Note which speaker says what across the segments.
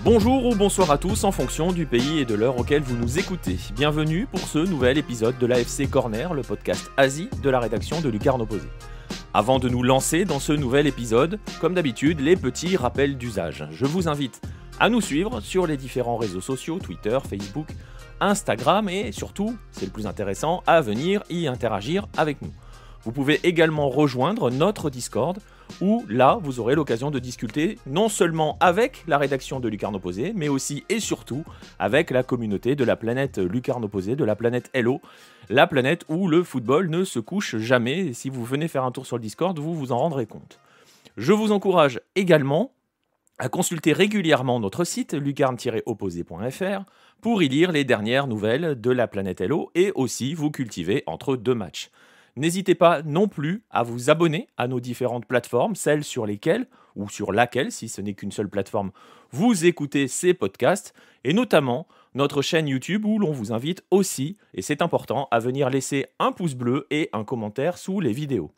Speaker 1: Bonjour ou bonsoir à tous en fonction du pays et de l'heure auquel vous nous écoutez. Bienvenue pour ce nouvel épisode de l'AFC Corner, le podcast Asie de la rédaction de Lucarne Opposée. Avant de nous lancer dans ce nouvel épisode, comme d'habitude, les petits rappels d'usage. Je vous invite à nous suivre sur les différents réseaux sociaux, Twitter, Facebook, Instagram et surtout, c'est le plus intéressant, à venir y interagir avec nous. Vous pouvez également rejoindre notre Discord où là, vous aurez l'occasion de discuter non seulement avec la rédaction de Lucarne Opposée, mais aussi et surtout avec la communauté de la planète Lucarne Opposée, de la planète Hello, la planète où le football ne se couche jamais. Et si vous venez faire un tour sur le Discord, vous vous en rendrez compte. Je vous encourage également à consulter régulièrement notre site lucarne-opposé.fr pour y lire les dernières nouvelles de la planète Hello et aussi vous cultiver entre deux matchs. N'hésitez pas non plus à vous abonner à nos différentes plateformes, celles sur lesquelles, ou sur laquelle, si ce n'est qu'une seule plateforme, vous écoutez ces podcasts, et notamment notre chaîne YouTube où l'on vous invite aussi, et c'est important, à venir laisser un pouce bleu et un commentaire sous les vidéos.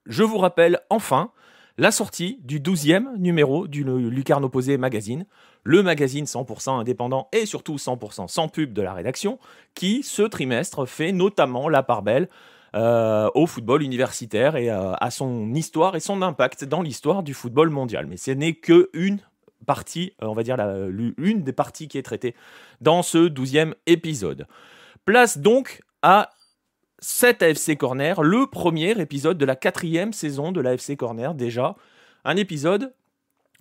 Speaker 1: Je vous rappelle enfin la sortie du 12e numéro du Lucarne Opposé magazine, le magazine 100% indépendant et surtout 100% sans pub de la rédaction, qui, ce trimestre, fait notamment la part belle au football universitaire et à son histoire et son impact dans l'histoire du football mondial. Mais ce n'est qu'une partie, on va dire une des parties qui est traitée dans ce 12e épisode. Place donc à cet AFC Corner, le premier épisode de la 4e saison de l'AFC Corner déjà. Un épisode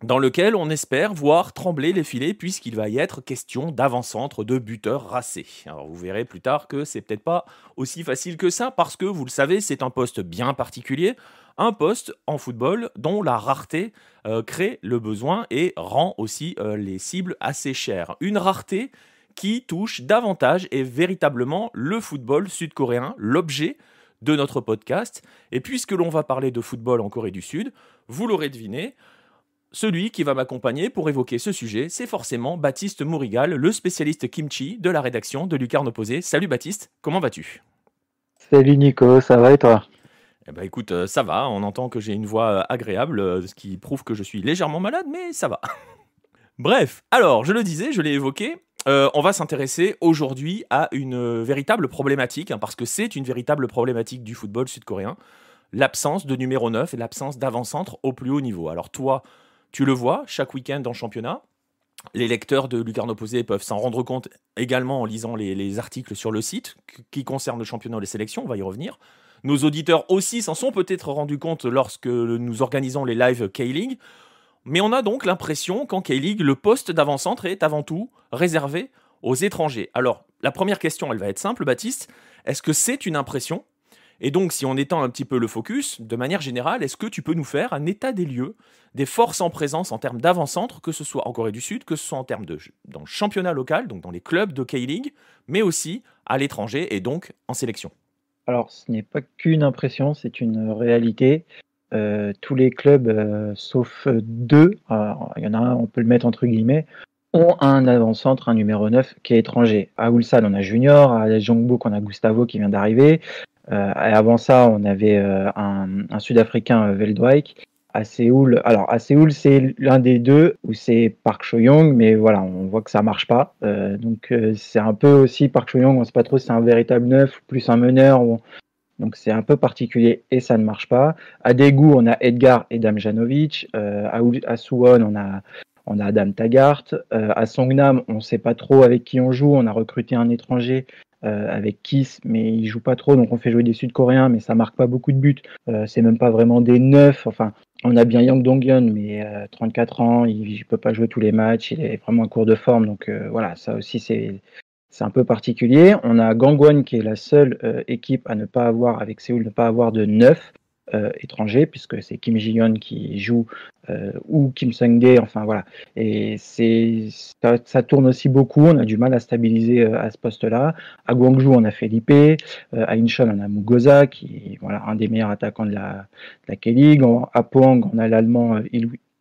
Speaker 1: dans lequel on espère voir trembler les filets puisqu'il va y être question d'avant-centre, de buteurs racés. Alors vous verrez plus tard que c'est peut-être pas aussi facile que ça parce que vous le savez, c'est un poste bien particulier, un poste en football dont la rareté crée le besoin et rend aussi les cibles assez chères. Une rareté qui touche davantage et véritablement le football sud-coréen, l'objet de notre podcast. Et puisque l'on va parler de football en Corée du Sud, vous l'aurez deviné, celui qui va m'accompagner pour évoquer ce sujet, c'est forcément Baptiste Mourigal, le spécialiste kimchi de la rédaction de Lucarne Opposée. Salut Baptiste, comment vas-tu ?
Speaker 2: Salut Nico, ça va et toi ?
Speaker 1: Eh ben écoute, ça va, on entend que j'ai une voix agréable, ce qui prouve que je suis légèrement malade, mais ça va. Bref, alors, je le disais, je l'ai évoqué, on va s'intéresser aujourd'hui à une véritable problématique, parce que c'est une véritable problématique du football sud-coréen, l'absence de numéro 9 et l'absence d'avant-centre au plus haut niveau. Alors toi, tu le vois chaque week-end en championnat. Les lecteurs de Lucarne Opposée peuvent s'en rendre compte également en lisant les articles sur le site qui concernent le championnat et les sélections, on va y revenir. Nos auditeurs aussi s'en sont peut-être rendus compte lorsque nous organisons les lives K-League. Mais on a donc l'impression qu'en K-League, le poste d'avant-centre est avant tout réservé aux étrangers. Alors, la première question, elle va être simple, Baptiste. Est-ce que c'est une impression ? Et donc, si on étend un petit peu le focus, de manière générale, est-ce que tu peux nous faire un état des lieux des forces en présence en termes d'avant-centre, que ce soit en Corée du Sud, que ce soit en termes dans le championnat local, donc dans les clubs de K-League, mais aussi à l'étranger et donc en sélection ?
Speaker 2: Alors, ce n'est pas qu'une impression, c'est une réalité. Tous les clubs, sauf deux, il y en a un, on peut le mettre entre guillemets, ont un avant-centre, un numéro 9 qui est étranger. À Ulsan, on a Junior, à Jeonbuk, on a Gustavo qui vient d'arriver. Et avant ça, on avait un Sud-Africain, Veldwijk. À Séoul, c'est l'un des deux où c'est Park Cho-young, mais voilà, on voit que ça marche pas. Donc c'est un peu aussi Park Cho-young, on sait pas trop si c'est un véritable neuf plus un meneur. Donc c'est un peu particulier et ça ne marche pas. À Daegu, on a Edgar et Damjanovic. À Suwon, on a Adam Taggart. À Songnam, on ne sait pas trop avec qui on joue. On a recruté un étranger avec Kiss, mais il joue pas trop, donc on fait jouer des Sud-Coréens, mais ça marque pas beaucoup de buts. C'est même pas vraiment des neufs. Enfin, on a bien Yang Dong-hyun, mais 34 ans, il peut pas jouer tous les matchs. Il est vraiment en cours de forme, donc voilà, ça aussi c'est un peu particulier. On a Gangwon qui est la seule équipe à ne pas avoir, avec Séoul, ne pas avoir de 9 étrangers, puisque c'est Kim Ji-yeon qui joue ou Kim Sung-dae, enfin voilà. Et ça tourne aussi beaucoup, on a du mal à stabiliser à ce poste-là. À Gwangju, on a Felipe, à Incheon, on a Mugosa, qui est voilà, un des meilleurs attaquants de la K-League. À Pohang, on a l'allemand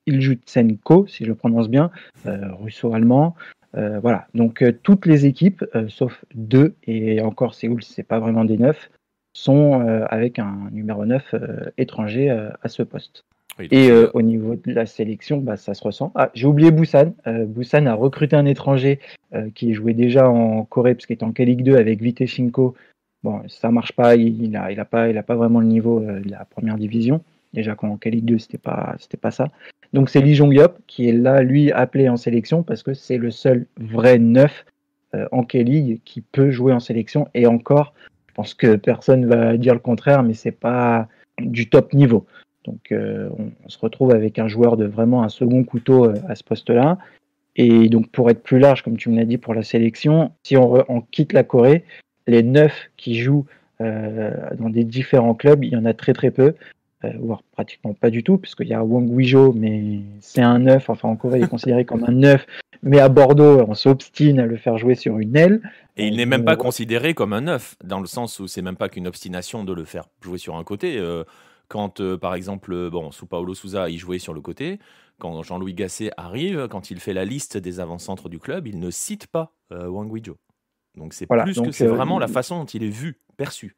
Speaker 2: Iljutsenko, si je le prononce bien, russo-allemand. Voilà, donc toutes les équipes, sauf deux, et encore Séoul, c'est pas vraiment des neufs, sont avec un numéro 9 étranger à ce poste.
Speaker 1: Oui, donc
Speaker 2: Et
Speaker 1: c'est
Speaker 2: au niveau de la sélection, bah, ça se ressent. Ah, j'ai oublié Busan. Busan a recruté un étranger qui jouait déjà en Corée, parce qu'il était en K-League 2 avec Viteshenko. Bon, ça marche pas, il a pas vraiment le niveau de la première division. Déjà qu'en K-League 2, c'était pas ça. Donc c'est Lee Jong-yup qui est là, lui, appelé en sélection parce que c'est le seul vrai neuf en K-League qui peut jouer en sélection. Et encore, je pense que personne va dire le contraire, mais c'est pas du top niveau. Donc on se retrouve avec un joueur de vraiment un second couteau à ce poste-là. Et donc pour être plus large, comme tu me l'as dit pour la sélection, si on quitte la Corée, les 9 qui jouent dans des différents clubs, il y en a très très peu, voire pratiquement pas du tout, puisqu'il y a Wang Guizhou, mais c'est un 9, enfin en Corée il est considéré comme un 9, mais à Bordeaux on s'obstine à le faire jouer sur une aile.
Speaker 1: Et il n'est même pas considéré comme un neuf, dans le sens où c'est même pas qu'une obstination de le faire jouer sur un côté. Quand, par exemple, sous Paulo Sousa, il jouait sur le côté, quand Jean-Louis Gasset arrive, quand il fait la liste des avant-centres du club, il ne cite pas Wang Guizhou. Donc c'est
Speaker 2: Voilà,
Speaker 1: plus que
Speaker 2: donc
Speaker 1: c'est vraiment la façon dont il est vu, perçu.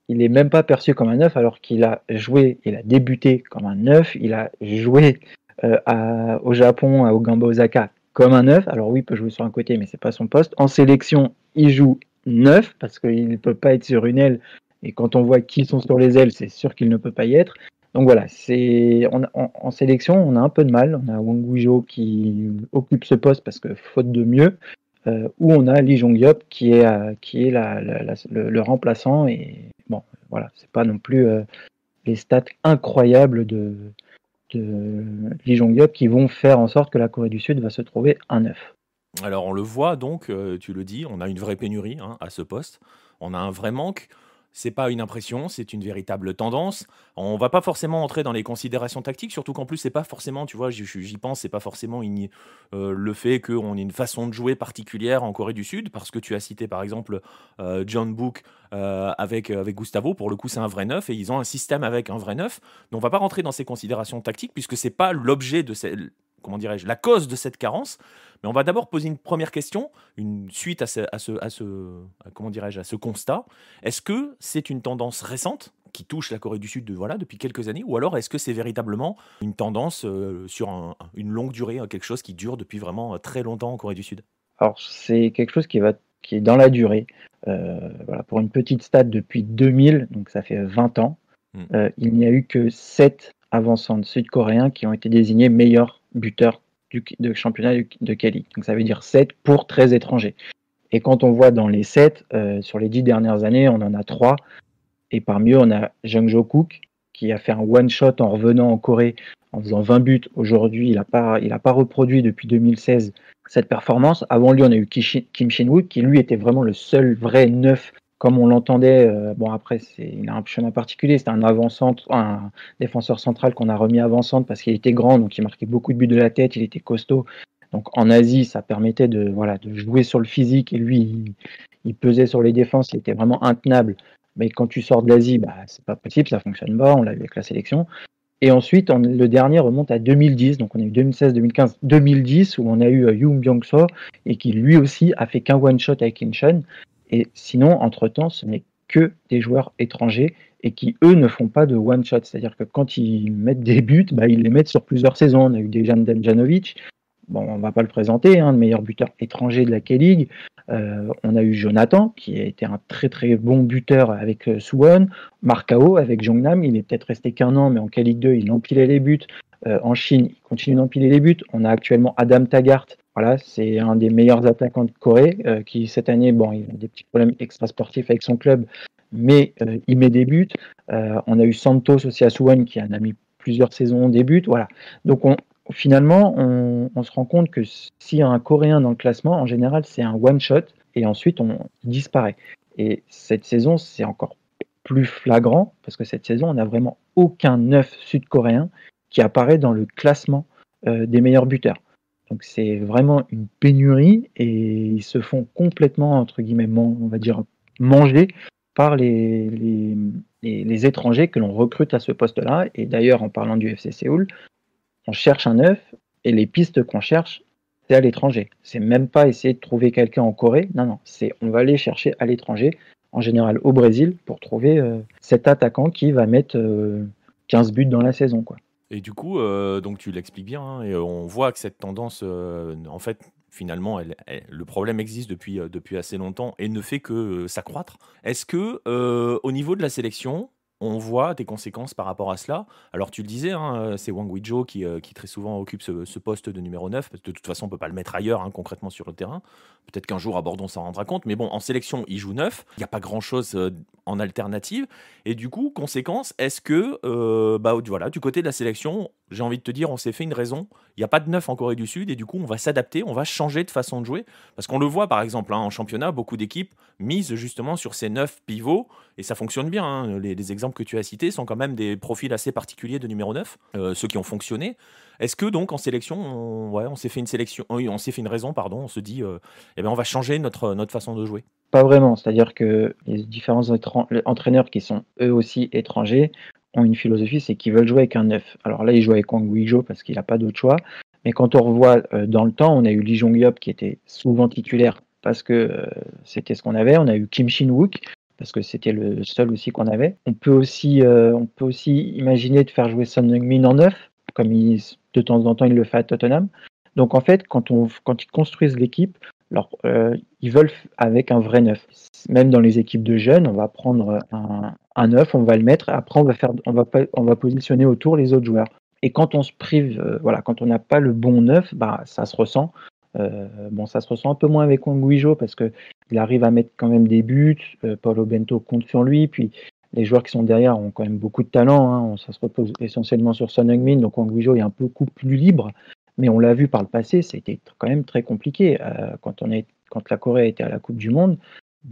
Speaker 2: il n'est même pas perçu comme un 9 alors qu'il a joué, il a débuté comme un 9, il a joué au Japon, au Gamba Osaka comme un 9. Alors oui, il peut jouer sur un côté, mais c'est pas son poste. En sélection, il joue 9 parce qu'il ne peut pas être sur une aile. Et quand on voit qui sont sur les ailes, c'est sûr qu'il ne peut pas y être. Donc voilà, en sélection, on a un peu de mal. On a Wang Guizhou qui occupe ce poste parce que faute de mieux. Où on a Lee Jong-yup qui est le remplaçant. Et bon, voilà, c'est pas non plus les stats incroyables de Lee Jong-yup qui vont faire en sorte que la Corée du Sud va se trouver un 9.
Speaker 1: Alors on le voit donc, tu le dis, on a une vraie pénurie à ce poste. On a un vrai manque. C'est pas une impression, c'est une véritable tendance. On va pas forcément entrer dans les considérations tactiques, surtout qu'en plus c'est pas forcément, tu vois, j'y pense, c'est pas forcément le fait qu'on ait une façon de jouer particulière en Corée du Sud, parce que tu as cité par exemple John Book avec Gustavo. Pour le coup, c'est un vrai neuf et ils ont un système avec un vrai neuf. Donc on va pas rentrer dans ces considérations tactiques puisque c'est pas l'objet de comment dirais-je, la cause de cette carence. Mais on va d'abord poser une première question, une suite comment dirais-je, à ce constat. Est-ce que c'est une tendance récente qui touche la Corée du Sud depuis quelques années, ou alors est-ce que c'est véritablement une tendance sur une longue durée, quelque chose qui dure depuis vraiment très longtemps en Corée du Sud?
Speaker 2: Alors c'est quelque chose qui est dans la durée. Voilà, pour une petite stat, depuis 2000, donc ça fait 20 ans, il n'y a eu que 7 avançants sud-coréens qui ont été désignés meilleurs buteurs de championnat de Cali. Donc ça veut dire 7 pour 13 étrangers. Et quand on voit dans les 7, sur les 10 dernières années, on en a 3. Et parmi eux, on a Jung Jo-kook qui a fait un one-shot en revenant en Corée en faisant 20 buts. Aujourd'hui, il n'a pas reproduit depuis 2016 cette performance. Avant lui, on a eu Kim Shin-wook qui, lui, était vraiment le seul vrai neuf comme on l'entendait. Bon, après, il a un chemin particulier. C'était un avant-centre, un défenseur central qu'on a remis avant-centre parce qu'il était grand, donc il marquait beaucoup de buts de la tête, il était costaud. Donc en Asie, ça permettait de jouer sur le physique et lui, il pesait sur les défenses, il était vraiment intenable. Mais quand tu sors de l'Asie, bah, c'est pas possible, ça fonctionne pas, on l'a vu avec la sélection. Et ensuite, le dernier remonte à 2010, donc on a eu 2016, 2015, 2010, où on a eu Yoon Byung-so, et qui lui aussi a fait qu'un one-shot avec Incheon. Et sinon, entre-temps, ce n'est que des joueurs étrangers, et qui, eux, ne font pas de one-shot. C'est-à-dire que quand ils mettent des buts, bah, ils les mettent sur plusieurs saisons. On a eu Dejan Damjanovic, bon, on ne va pas le présenter, le meilleur buteur étranger de la K-League. On a eu Jonathan, qui a été un très très bon buteur avec Suwon. Marcao avec Jongnam, il est peut-être resté qu'un an, mais en K-League 2, il empilait les buts. En Chine, il continue d'empiler les buts. On a actuellement Adam Taggart, voilà, c'est un des meilleurs attaquants de Corée, qui cette année, bon, il a des petits problèmes extrasportifs avec son club, mais il met des buts. On a eu Santos aussi à Suwon, qui en a mis plusieurs saisons des buts. Voilà. Donc finalement, on se rend compte que s'il y a un Coréen dans le classement, en général, c'est un one-shot et ensuite on disparaît. Et cette saison, c'est encore plus flagrant parce que cette saison, on n'a vraiment aucun neuf sud-coréen qui apparaît dans le classement des meilleurs buteurs. Donc c'est vraiment une pénurie et ils se font complètement, entre guillemets, on va dire, manger par les étrangers que l'on recrute à ce poste-là. Et d'ailleurs, en parlant du FC Séoul, on cherche un neuf et les pistes qu'on cherche, c'est à l'étranger. C'est même pas essayer de trouver quelqu'un en Corée. Non, on va aller chercher à l'étranger, en général au Brésil, pour trouver cet attaquant qui va mettre 15 buts dans la saison, quoi.
Speaker 1: Et du coup, donc tu l'expliques bien, hein, et on voit que cette tendance, en fait, finalement, le problème existe depuis assez longtemps et ne fait que, s'accroître. Est-ce que, au niveau de la sélection, on voit des conséquences par rapport à cela? Alors tu le disais, hein, c'est Wang Guizhou qui très souvent occupe ce poste de numéro 9, parce que de toute façon, on ne peut pas le mettre ailleurs, hein, concrètement sur le terrain. Peut-être qu'un jour à Bordeaux, on s'en rendra compte, mais bon, en sélection, il joue 9. Il n'y a pas grand-chose, en alternative. Et du coup, conséquence, est-ce que, voilà, du côté de la sélection, j'ai envie de te dire, on s'est fait une raison. Il n'y a pas de neuf en Corée du Sud et du coup, on va s'adapter, on va changer de façon de jouer. Parce qu'on le voit, par exemple, hein, en championnat, beaucoup d'équipes misent justement sur ces neuf pivots et ça fonctionne bien, hein. Les exemples que tu as cités sont quand même des profils assez particuliers de numéro 9, ceux qui ont fonctionné. Est-ce que donc en sélection, on s'est fait une sélection, oui, on s'est fait une raison, pardon, on se dit, eh ben, on va changer notre façon de jouer.
Speaker 2: Pas vraiment, c'est-à-dire que les différents entraîneurs qui sont eux aussi étrangers ont une philosophie, c'est qu'ils veulent jouer avec un neuf. Alors là, ils jouent avec Wang Guizhou parce qu'il n'a pas d'autre choix. Mais quand on revoit dans le temps, on a eu Lee Jong-yup qui était souvent titulaire parce que c'était ce qu'on avait. On a eu Kim Shin-wook parce que c'était le seul aussi qu'on avait. On peut aussi imaginer de faire jouer Son Heung-min en neuf, comme de temps en temps il le fait à Tottenham. Donc en fait, quand ils construisent l'équipe, alors, ils veulent avec un vrai neuf. Même dans les équipes de jeunes, on va prendre un neuf, on va le mettre, après on va positionner autour les autres joueurs. Et quand on se prive, voilà, quand on n'a pas le bon neuf, bah, ça se ressent. Bon, ça se ressent un peu moins avec Wang Guizhou parce qu'il arrive à mettre quand même des buts. Paulo Bento compte sur lui. Puis les joueurs qui sont derrière ont quand même beaucoup de talent, hein. Ça se repose essentiellement sur Son Heung-min, donc Wang Guizhou est un peu beaucoup plus libre. Mais on l'a vu par le passé, c'était quand même très compliqué. Quand la Corée était à la Coupe du Monde,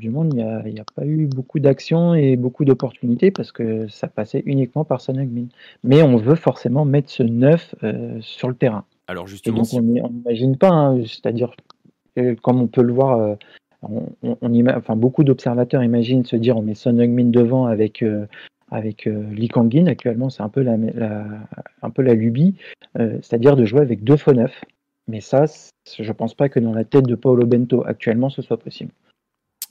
Speaker 2: il n'y a pas eu beaucoup d'actions et beaucoup d'opportunités parce que ça passait uniquement par Son Heung-min. Mais on veut forcément mettre ce neuf sur le terrain.
Speaker 1: Alors
Speaker 2: Et
Speaker 1: justement,
Speaker 2: donc on n'imagine pas, hein, c'est-à-dire comme on peut le voir, enfin, beaucoup d'observateurs imaginent se dire on met Son Heung-min devant avec Lee Kang-in actuellement, c'est un peu la lubie, c'est-à-dire de jouer avec deux faux neufs. Mais ça, je pense pas que dans la tête de Paulo Bento actuellement, ce soit possible.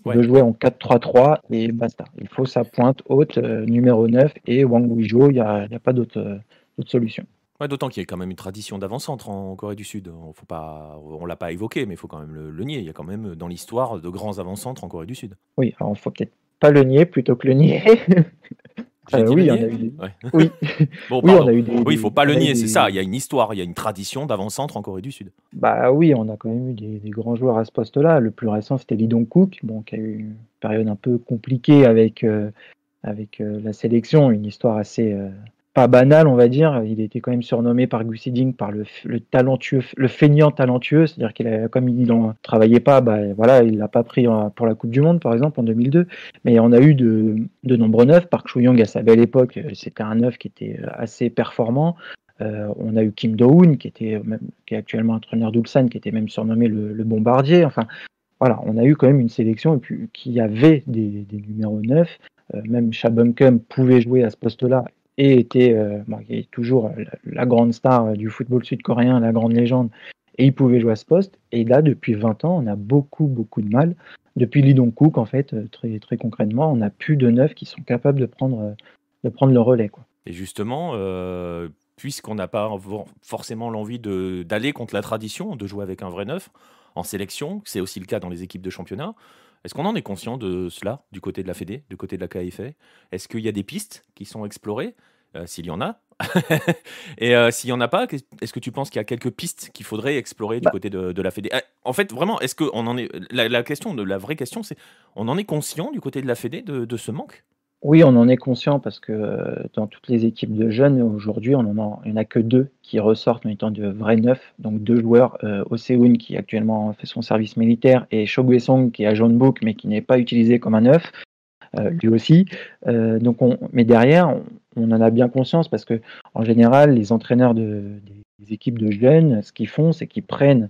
Speaker 2: Il
Speaker 1: ouais,
Speaker 2: veut jouer en 4-3-3 et basta. Il faut sa pointe haute, numéro 9 et Wang Guizhou, il n'y a pas d'autre solution.
Speaker 1: ouais, d'autant qu'il y a quand même une tradition d'avant-centre en Corée du Sud. Faut pas, on l'a pas évoqué, mais il faut quand même le nier. Il y a quand même dans l'histoire de grands avant-centres en Corée du Sud.
Speaker 2: Oui, alors il faut peut-être pas le nier plutôt que le nier.
Speaker 1: J'ai dit le
Speaker 2: Oui, on
Speaker 1: nier?
Speaker 2: a eu des...
Speaker 1: Ouais.
Speaker 2: Oui,
Speaker 1: Bon,
Speaker 2: oui, on
Speaker 1: pardon.
Speaker 2: a eu des,
Speaker 1: Oui, il faut pas le
Speaker 2: on a eu
Speaker 1: nier, c'est ça.
Speaker 2: des,
Speaker 1: Il y a une histoire, il y a une tradition d'avant-centre en Corée du Sud.
Speaker 2: Bah oui, on a quand même eu des grands joueurs à ce poste-là. Le plus récent, c'était Lee Dong-kook, bon, qui a eu une période un peu compliquée avec la sélection, une histoire assez pas banale, on va dire. Il était quand même surnommé par Gus Hiddink par le talentueux, le feignant talentueux, c'est-à-dire comme il ne travaillait pas, bah voilà, il l'a pas pris pour la Coupe du Monde, par exemple, en 2002. Mais on a eu de nombreux neufs. Park Chu-young à sa belle époque, c'était un neuf qui était assez performant. On a eu Kim Do-hoon, qui est actuellement entraîneur d'Ulsan, qui était même surnommé le bombardier. Enfin, voilà, on a eu quand même une sélection qui avait des numéros 9. Même Chabomkem pouvait jouer à ce poste-là et il est toujours la grande star du football sud-coréen, la grande légende, et il pouvait jouer à ce poste. Et là, depuis 20 ans, on a beaucoup, beaucoup de mal. Depuis Lee Dong-kook, en fait, très, très concrètement, on n'a plus de neufs qui sont capables de prendre le relais, quoi.
Speaker 1: Et justement, puisqu'on n'a pas forcément l'envie d'aller contre la tradition, de jouer avec un vrai neuf en sélection, c'est aussi le cas dans les équipes de championnat. Est-ce qu'on en est conscient de cela du côté de la Fédé, du côté de la KFA? Est-ce qu'il y a des pistes qui sont explorées? S'il y en a. Et s'il n'y en a pas, est-ce que tu penses qu'il y a quelques pistes qu'il faudrait explorer du
Speaker 2: Bah,
Speaker 1: côté de la Fédé? En fait, vraiment, est-ce qu'on en est. La vraie question, c'est on en est conscient du côté de la Fédé de ce manque?
Speaker 2: Oui, on en est conscient parce que dans toutes les équipes de jeunes, aujourd'hui, il n'y en a que deux qui ressortent en étant de vrais neufs. Donc deux joueurs, Oh Se-hoon qui actuellement fait son service militaire et Cho Gue-song qui est à Jeonbuk mais qui n'est pas utilisé comme un neuf, lui aussi. Mais derrière, on en a bien conscience parce que en général, les entraîneurs des équipes de jeunes, ce qu'ils font, c'est qu'ils prennent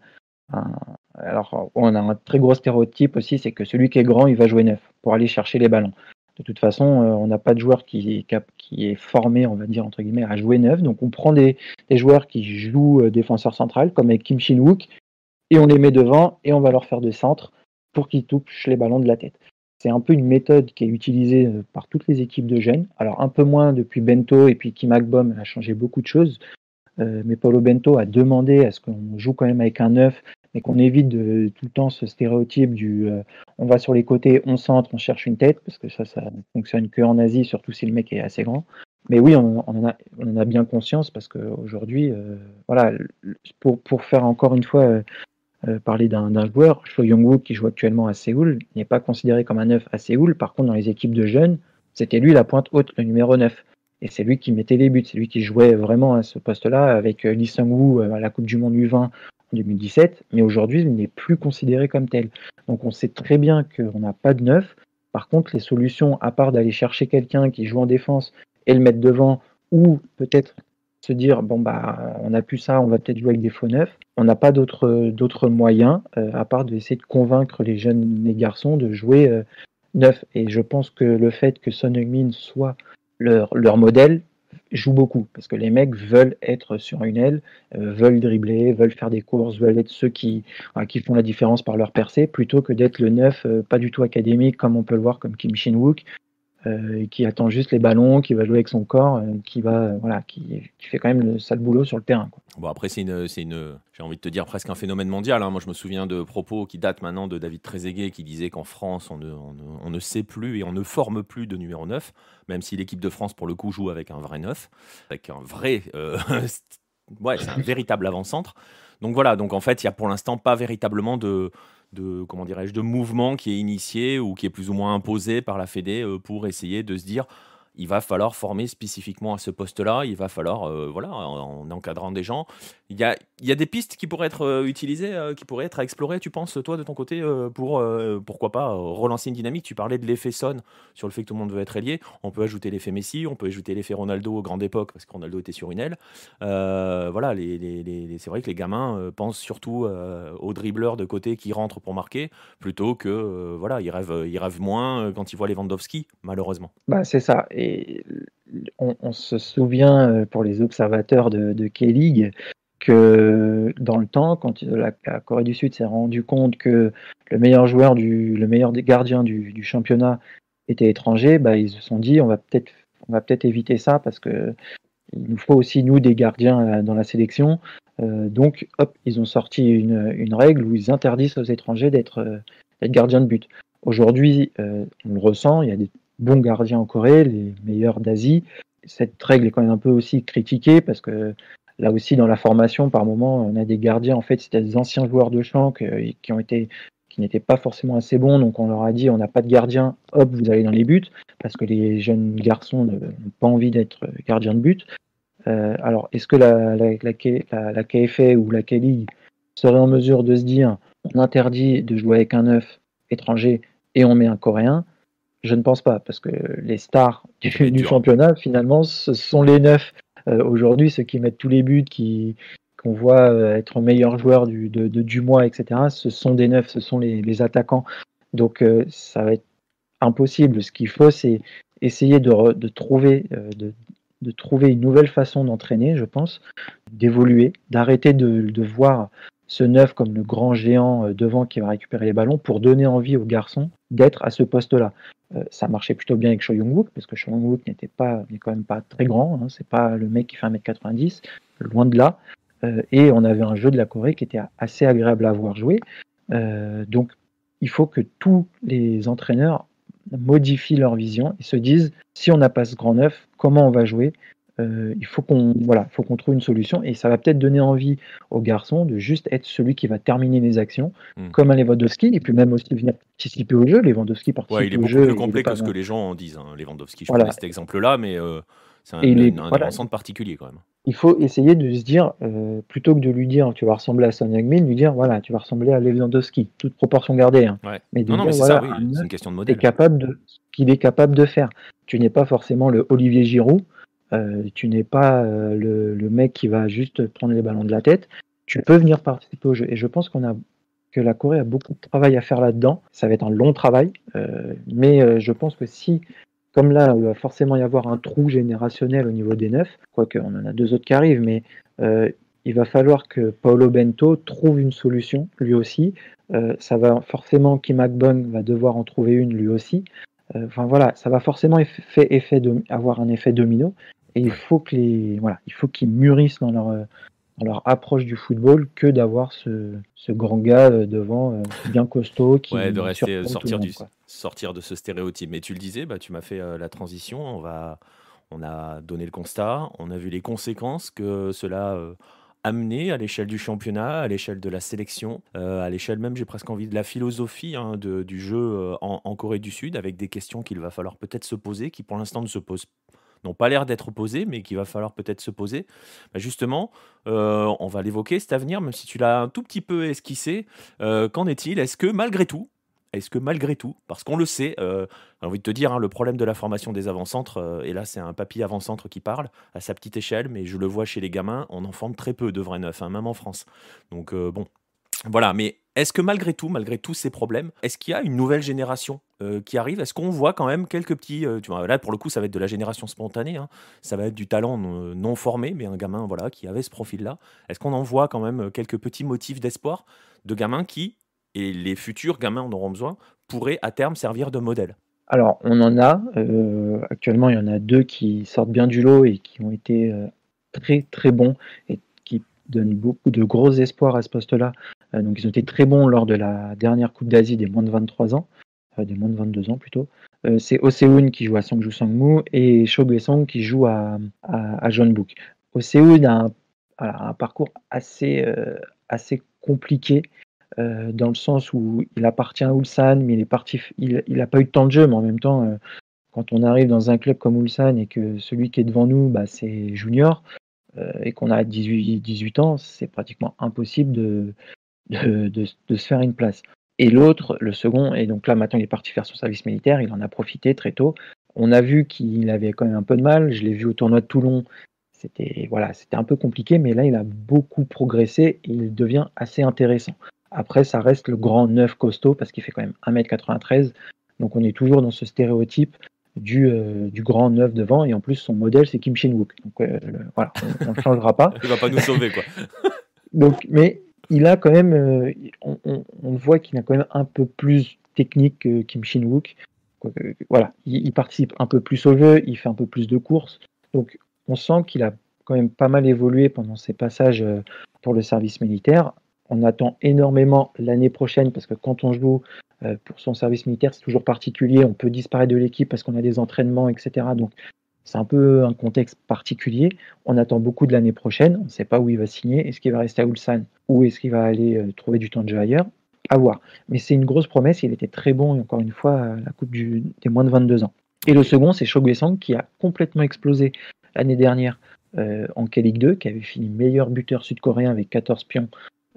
Speaker 2: alors on a un très gros stéréotype aussi, c'est que celui qui est grand, il va jouer neuf pour aller chercher les ballons. De toute façon, on n'a pas de joueur qui est formé, on va dire, entre guillemets, à jouer neuf. Donc on prend des joueurs qui jouent défenseur central, comme avec Kim Shin-wook, et on les met devant et on va leur faire des centres pour qu'ils touchent les ballons de la tête. c'est un peu une méthode qui est utilisée par toutes les équipes de jeunes. Alors un peu moins depuis Bento et puis Kim Akbom a changé beaucoup de choses. Mais Paulo Bento a demandé à ce qu'on joue quand même avec un 9, mais qu'on évite tout le temps ce stéréotype du on va sur les côtés, on centre, on cherche une tête, parce que ça ne fonctionne que en Asie, surtout si le mec est assez grand. Mais oui, on en a bien conscience, parce qu'aujourd'hui, voilà, pour faire encore une fois parler d'un joueur, Cho Young-wook qui joue actuellement à Séoul, n'est pas considéré comme un 9 à Séoul. Par contre, dans les équipes de jeunes, c'était lui la pointe haute, le numéro 9. Et c'est lui qui mettait les buts, c'est lui qui jouait vraiment à ce poste-là avec Lee Seung-woo à la Coupe du Monde U20 en 2017. Mais aujourd'hui, il n'est plus considéré comme tel. Donc on sait très bien qu'on n'a pas de 9. Par contre, les solutions, à part d'aller chercher quelqu'un qui joue en défense et le mettre devant, ou peut-être se dire, bon, bah, on n'a plus ça, on va peut-être jouer avec des faux neufs. On n'a pas d'autres moyens, à part d'essayer de convaincre les garçons de jouer neuf. Et je pense que le fait que Son Heung-min soit leur modèle joue beaucoup, parce que les mecs veulent être sur une aile, veulent dribbler, veulent faire des courses, veulent être ceux qui font la différence par leur percée, plutôt que d'être le neuf pas du tout académique, comme on peut le voir comme Kim Shin-wook, qui attend juste les ballons, qui va jouer avec son corps, qui fait quand même le sale boulot sur le terrain, quoi.
Speaker 1: Bon, après, c'est une, j'ai envie de te dire, presque un phénomène mondial, hein. Moi, je me souviens de propos qui datent maintenant de David Trezeguet qui disait qu'en France, on ne sait plus et on ne forme plus de numéro 9, même si l'équipe de France, pour le coup, joue avec un vrai 9, avec un vrai... ouais, c'est un véritable avant-centre. Donc voilà, donc en fait, il n'y a pour l'instant pas véritablement comment dirais-je, de mouvement qui est initié ou qui est plus ou moins imposé par la Fédé pour essayer de se dire il va falloir former spécifiquement à ce poste-là, il va falloir, voilà, en encadrant des gens. Il y a des pistes qui pourraient être utilisées, qui pourraient être à explorer, tu penses, toi, de ton côté, pour, pourquoi pas, relancer une dynamique. Tu parlais de l'effet Son, sur le fait que tout le monde veut être ailier. On peut ajouter l'effet Messi, on peut ajouter l'effet Ronaldo aux grandes époques, parce que Ronaldo était sur une aile. Voilà, c'est vrai que les gamins pensent surtout aux dribbleurs de côté qui rentrent pour marquer, plutôt que, voilà, ils rêvent moins quand ils voient Lewandowski, malheureusement.
Speaker 2: Bah, c'est ça. Et on se souvient, pour les observateurs de K-League, que dans le temps, quand la Corée du Sud s'est rendu compte que le meilleur des gardiens du championnat était étranger, bah, ils se sont dit on va peut-être éviter ça, parce que il nous faut aussi, nous, des gardiens dans la sélection. Donc, hop, ils ont sorti une règle où ils interdisent aux étrangers d'être gardiens de but. Aujourd'hui, on le ressent, il y a des bons gardiens en Corée, les meilleurs d'Asie. Cette règle est quand même un peu aussi critiquée, parce que là aussi, dans la formation, par moment, on a des gardiens, en fait, c'était des anciens joueurs de champ qui n'étaient pas forcément assez bons, donc on leur a dit on n'a pas de gardien, hop, vous allez dans les buts, parce que les jeunes garçons n'ont pas envie d'être gardiens de but. Alors, est-ce que la KFA ou la K-League serait en mesure de se dire on interdit de jouer avec un neuf étranger et on met un Coréen? Je ne pense pas, parce que les stars du championnat, finalement, ce sont les neufs. Aujourd'hui, ceux qui mettent tous les buts, qu'on voit être meilleurs joueurs du mois, etc., ce sont des neufs, ce sont les attaquants. Donc, ça va être impossible. Ce qu'il faut, c'est essayer de trouver une nouvelle façon d'entraîner, je pense, d'évoluer, d'arrêter de voir ce neuf comme le grand géant devant qui va récupérer les ballons, pour donner envie aux garçons d'être à ce poste-là. Ça marchait plutôt bien avec Cho Young-wook, parce que Cho Young-wook n'est quand même pas très grand, hein, c'est pas le mec qui fait 1m90, loin de là. Et on avait un jeu de la Corée qui était assez agréable à voir jouer. Donc il faut que tous les entraîneurs modifient leur vision et se disent si on n'a pas ce grand neuf, comment on va jouer? Il faut qu'on trouve une solution, et ça va peut-être donner envie aux garçons de juste être celui qui va terminer les actions, comme un Lewandowski, et puis même aussi venir participer au jeu. Lewandowski participe
Speaker 1: il est
Speaker 2: au
Speaker 1: beaucoup
Speaker 2: jeu.
Speaker 1: plus complet que ce que les gens en disent, hein, Lewandowski. Je
Speaker 2: Voilà.
Speaker 1: prenais cet exemple-là, mais c'est un avant-centre particulier quand même.
Speaker 2: Il faut essayer de se dire, plutôt que de lui dire tu vas ressembler à Son Heung-min, lui dire voilà, tu vas ressembler à Lewandowski, toute proportion gardée, hein.
Speaker 1: Ouais.
Speaker 2: Mais
Speaker 1: Non, mais c'est
Speaker 2: voilà,
Speaker 1: ça, oui, c'est une question de
Speaker 2: qu'il
Speaker 1: modèle.
Speaker 2: est capable de faire. Tu n'es pas forcément le Olivier Giroud, tu n'es pas le mec qui va juste prendre les ballons de la tête. Tu peux venir participer au jeu. Et je pense que la Corée a beaucoup de travail à faire là-dedans. Ça va être un long travail, mais je pense que si, comme là, il va forcément y avoir un trou générationnel au niveau des neufs, quoique on en a deux autres qui arrivent, mais il va falloir que Paolo Bento trouve une solution, lui aussi. Ça va forcément, Kim Akbon va devoir en trouver une, lui aussi. Enfin voilà, ça va forcément avoir un effet domino. Et il
Speaker 1: Ouais.
Speaker 2: faut il faut qu'ils mûrissent dans leur approche du football que d'avoir ce grand gars devant, bien costaud,
Speaker 1: Ouais, de
Speaker 2: qui
Speaker 1: rester
Speaker 2: surprend tout le monde, quoi.
Speaker 1: sortir de ce stéréotype. Mais tu le disais, bah, tu m'as fait la transition. On a donné le constat, on a vu les conséquences que cela amenait à l'échelle du championnat, à l'échelle de la sélection, à l'échelle même, j'ai presque envie de la philosophie hein, du jeu en Corée du Sud, avec des questions qu'il va falloir peut-être se poser, qui pour l'instant ne se posent n'ont pas l'air d'être posées, mais qu'il va falloir peut-être se poser. Bah, justement, on va l'évoquer cet avenir, même si tu l'as un tout petit peu esquissé. Qu'en est-il? Est-ce que malgré tout, parce qu'on le sait, j'ai envie de te dire, hein, le problème de la formation des avant-centres, et là c'est un papy avant-centre qui parle à sa petite échelle, mais je le vois chez les gamins, on en forme très peu de vrais neufs, hein, même en France. Donc bon, voilà, mais est-ce que malgré tous ces problèmes, est-ce qu'il y a une nouvelle génération qui arrive? Est-ce qu'on voit quand même quelques petits, tu vois, là pour le coup ça va être de la génération spontanée, hein, ça va être du talent non formé, mais un gamin voilà, qui avait ce profil-là. Est-ce qu'on en voit quand même quelques petits motifs d'espoir de gamins qui, et les futurs gamins en auront besoin, pourraient à terme servir de modèle?
Speaker 2: Alors, on en a. Actuellement, il y en a 2 qui sortent bien du lot et qui ont été, très, très bons et qui donnent beaucoup de gros espoirs à ce poste-là. Donc ils ont été très bons lors de la dernière coupe d'Asie des moins de 23 ans, des moins de 22 ans plutôt. C'est Oh Se-hoon qui joue à Sangju Sangmu et Cho Gui-song qui joue à Jeonbuk. Oh Se-hoon a un parcours assez compliqué, dans le sens où il appartient à Ulsan, mais il a pas eu de temps de jeu, mais en même temps, quand on arrive dans un club comme Ulsan et que celui qui est devant nous, bah, c'est junior, et qu'on a 18 ans, c'est pratiquement impossible de se faire une place. Et l'autre, le second, et donc là maintenant il est parti faire son service militaire, il en a profité très tôt. On a vu qu'il avait quand même un peu de mal, je l'ai vu au tournoi de Toulon, c'était un peu compliqué, mais là il a beaucoup progressé et il devient assez intéressant. Après, ça reste le grand neuf costaud parce qu'il fait quand même 1,93 m, donc on est toujours dans ce stéréotype du grand neuf devant, et en plus son modèle c'est Kim Shin-wook. Donc voilà, on ne changera pas.
Speaker 1: Il va pas nous sauver, quoi.
Speaker 2: Donc, mais il a quand même, on voit qu'il a quand même un peu plus technique que Kim Shin-wook. Voilà, il participe un peu plus au jeu, il fait un peu plus de courses. Donc, on sent qu'il a quand même pas mal évolué pendant ses passages pour le service militaire. On attend énormément l'année prochaine parce que quand on joue pour son service militaire, c'est toujours particulier. On peut disparaître de l'équipe parce qu'on a des entraînements, etc. Donc, c'est un peu un contexte particulier. On attend beaucoup de l'année prochaine. On ne sait pas où il va signer. Est-ce qu'il va rester à Ulsan ou est-ce qu'il va aller trouver du temps de jeu ailleurs? À voir. Mais c'est une grosse promesse. Il était très bon, encore une fois, à la Coupe des moins de 22 ans. Et le second, c'est Cho Gui-song qui a complètement explosé l'année dernière en K-League 2, qui avait fini meilleur buteur sud-coréen avec 14 pions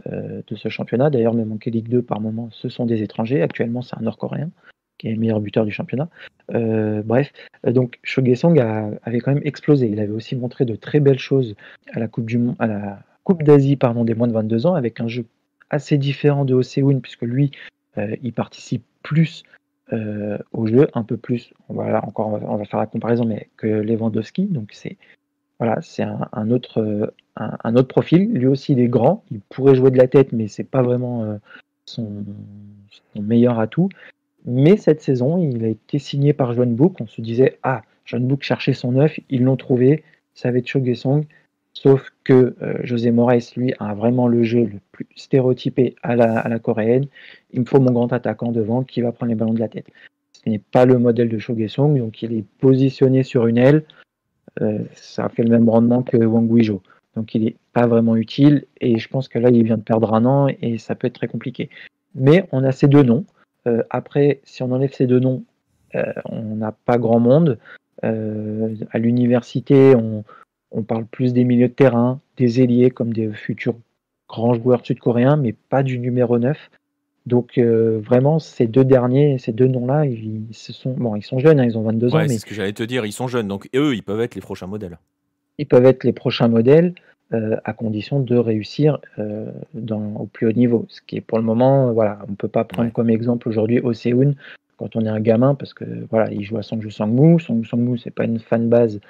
Speaker 2: de ce championnat. D'ailleurs, même en K-League 2, par moment, ce sont des étrangers. Actuellement, c'est un Nord-Coréen qui est le meilleur buteur du championnat. Bref, donc Cho Gui-song avait quand même explosé. Il avait aussi montré de très belles choses à la Coupe d'Asie des moins de 22 ans, avec un jeu assez différent de Oh Se-hoon, puisque lui, il participe plus au jeu, un peu plus. On va faire la comparaison, mais que Lewandowski. Donc c'est un autre profil. Lui aussi, il est grand. Il pourrait jouer de la tête, mais c'est pas vraiment son, son meilleur atout. Mais cette saison, il a été signé par Jeonbuk. On se disait, ah, Jeonbuk cherchait son neuf, ils l'ont trouvé, ça va être Cho Gui-song. Sauf que José Moraes, lui, a vraiment le jeu le plus stéréotypé à la coréenne. Il me faut mon grand attaquant devant qui va prendre les ballons de la tête. Ce n'est pas le modèle de Cho Gui-song, donc il est positionné sur une aile. Ça fait le même rendement que Wang Guizhou. Donc il n'est pas vraiment utile, et je pense que là, il vient de perdre un an, et ça peut être très compliqué. Mais on a ces deux noms. Après, si on enlève ces deux noms, on n'a pas grand monde. À l'université, on parle plus des milieux de terrain, des ailiers comme des futurs grands joueurs sud-coréens, mais pas du numéro 9. Donc vraiment, ces deux noms-là, ils sont jeunes, hein, ils ont 22 ans,
Speaker 1: Ouais, c'est
Speaker 2: mais
Speaker 1: ce que j'allais te dire, ils sont jeunes, donc eux, ils peuvent être les prochains modèles.
Speaker 2: ils peuvent être les prochains modèles à condition de réussir au plus haut niveau. Ce qui est pour le moment, voilà, on ne peut pas prendre
Speaker 1: Ouais.
Speaker 2: comme exemple aujourd'hui Oh Se-hoon quand on est un gamin, parce que voilà, il joue à Sangju Sangmu. Sangju Sangmu, c'est pas une fanbase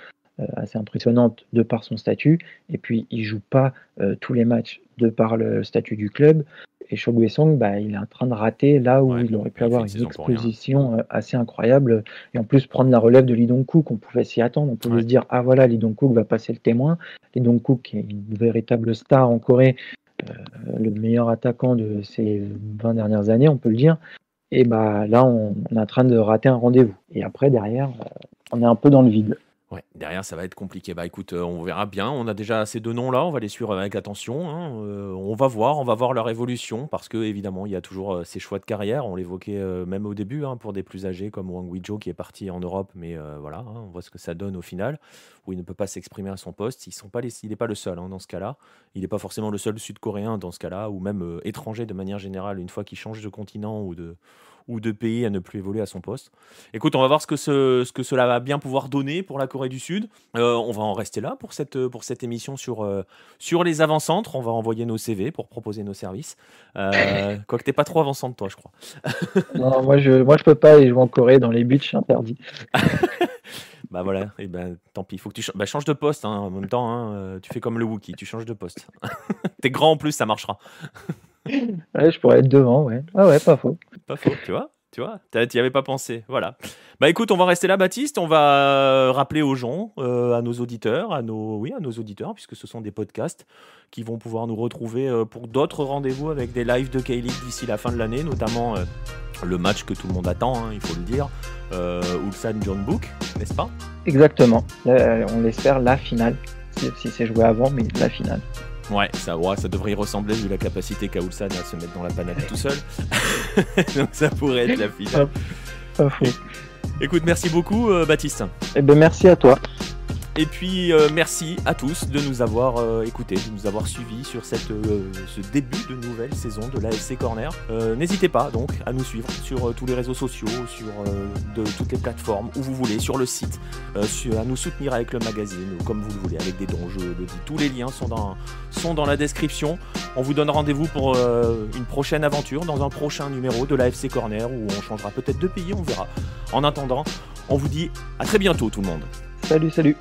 Speaker 2: assez impressionnante de par son statut. Et puis, il joue pas tous les matchs de par le statut du club. Et Cho Guesong, bah, il est en train de rater là où il aurait pu
Speaker 1: il fait
Speaker 2: avoir
Speaker 1: une
Speaker 2: une
Speaker 1: saison pour rien.
Speaker 2: exposition assez incroyable. Et en plus, prendre la relève de Lee Dong-kook, on pouvait s'y attendre. On pouvait se dire, ah voilà, Lee Dong-kook va passer le témoin. Lee Dong-kook, qui est une véritable star en Corée, le meilleur attaquant de ces 20 dernières années, on peut le dire. Et bah là, on est en train de rater un rendez-vous. Et après, derrière, on est un peu dans le vide.
Speaker 1: Ouais, derrière, ça va être compliqué. Bah écoute, on verra bien. On a déjà ces 2 noms-là, on va les suivre avec attention, hein. On va voir leur évolution parce que évidemment, il y a toujours ces choix de carrière. On l'évoquait même au début, hein, pour des plus âgés comme Wang Weizhou qui est parti en Europe, mais voilà, hein, on voit ce que ça donne au final, où il ne peut pas s'exprimer à son poste. Il n'est pas le seul, hein, dans ce cas-là. Il n'est pas forcément le seul Sud-Coréen dans ce cas-là, ou même étranger de manière générale, une fois qu'il change de continent ou de pays à ne plus évoluer à son poste. Écoute, on va voir ce que cela va bien pouvoir donner pour la Corée du Sud. On va en rester là pour cette émission sur les avant-centres. On va envoyer nos CV pour proposer nos services. Quoique t'es pas trop avant-centre, toi, je crois.
Speaker 2: Non, moi je peux pas aller jouer en Corée dans les beachs, interdit.
Speaker 1: Bah voilà, et ben tant pis. Faut que tu changes de poste, hein, en même temps. Hein, tu fais comme le Wookie, tu changes de poste. T'es grand en plus, ça marchera.
Speaker 2: Ouais, je pourrais être devant, ouais. Ah ouais, pas faux.
Speaker 1: Pas faux, tu vois? T'y avais pas pensé, voilà. Bah écoute, on va rester là, Baptiste. On va rappeler aux gens, à nos auditeurs, à nos auditeurs, puisque ce sont des podcasts qui vont pouvoir nous retrouver pour d'autres rendez-vous avec des lives de K-League d'ici la fin de l'année, notamment le match que tout le monde attend, hein, il faut le dire, Ulsan Jeonbuk, n'est-ce pas?
Speaker 2: Exactement. On l'espère, la finale. Si c'est joué avant, mais la finale.
Speaker 1: Ouais, ça devrait y ressembler vu la capacité qu'a Ulsan à se mettre dans la panade tout seul. Donc ça pourrait être la finale.
Speaker 2: Pas faux.
Speaker 1: Écoute, merci beaucoup, Baptiste.
Speaker 2: Eh ben merci à toi.
Speaker 1: Et puis merci à tous de nous avoir écoutés, de nous avoir suivis sur ce début de nouvelle saison de l'AFC Corner. N'hésitez pas donc à nous suivre sur tous les réseaux sociaux, sur toutes les plateformes où vous voulez, sur le site, à nous soutenir avec le magazine, ou comme vous le voulez, avec des dons, je le dis. Tous les liens sont dans la description. On vous donne rendez-vous pour une prochaine aventure, dans un prochain numéro de l'AFC Corner, où on changera peut-être de pays, on verra. En attendant, on vous dit à très bientôt tout le monde.
Speaker 2: Salut.